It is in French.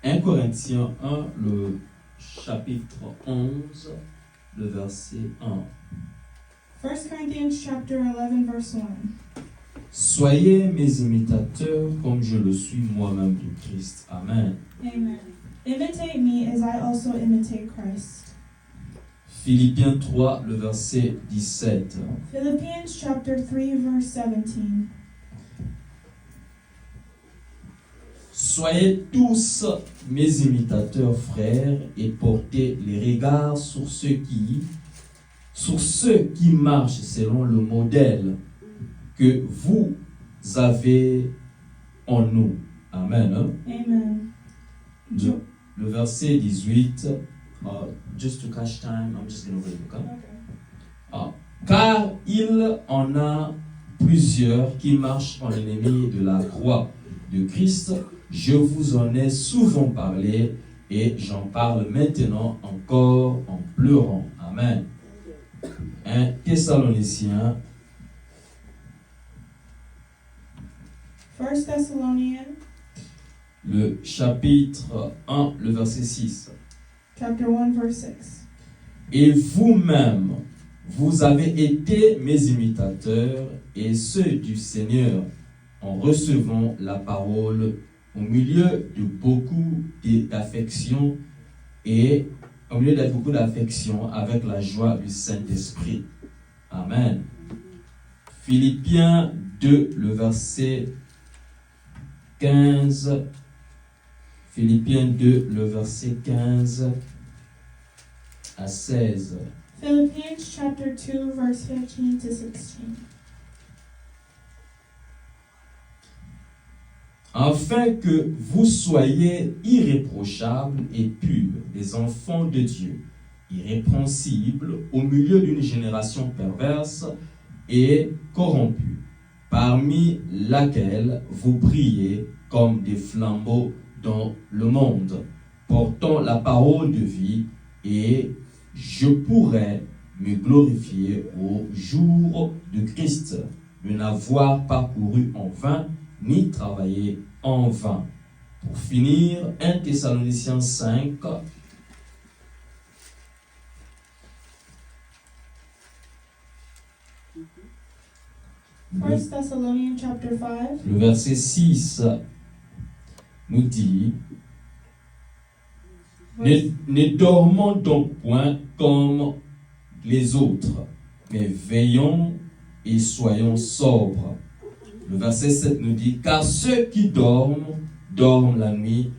1 Corinthiens 1, le chapitre 11, le verset 1. 1 Corinthians chapter 11, verse 1. Soyez mes imitateurs comme je le suis moi-même de Christ. Amen. Amen. Imitate me as I also imitate Christ. Philippiens 3, le verset 17. Philippians chapter 3, verse 17. Soyez tous mes imitateurs, frères, et portez les regards sur ceux qui marchent selon le modèle que vous avez en nous. Amen. Hein? Amen. Le verset 18, just to catch time, I'm just going to read it. Okay? Car il en a plusieurs qui marchent en ennemi de la croix de Christ. Je vous en ai souvent parlé et j'en parle maintenant encore en pleurant. Amen. 1 Thessaloniciens 1 Thessalonians le chapitre 1, le verset 6. chapter 1, verse 6. Et vous-même, vous avez été mes imitateurs et ceux du Seigneur en recevant la parole au milieu de beaucoup d'affection et au milieu de beaucoup d'affection avec la joie du Saint-Esprit. Amen. Philippiens 2, le verset 15. Philippiens 2, le verset 15 à 16. Philippians chapter 2, verse 15 to 16. Afin que vous soyez irréprochables et purs, des enfants de Dieu, irrépréhensibles au milieu d'une génération perverse et corrompue, parmi laquelle vous brillez comme des flambeaux dans le monde, portant la parole de vie, et je pourrais me glorifier au jour de Christ, de n'avoir pas couru en vain, ni travaillé en vain. Pour finir, 1 Thessaloniciens 5, First Thessalonians chapter 5, le verset 6 nous dit: ne dormons donc point comme les autres, mais veillons et soyons sobres. Le verset 7 nous dit: car ceux qui dorment, dorment la nuit,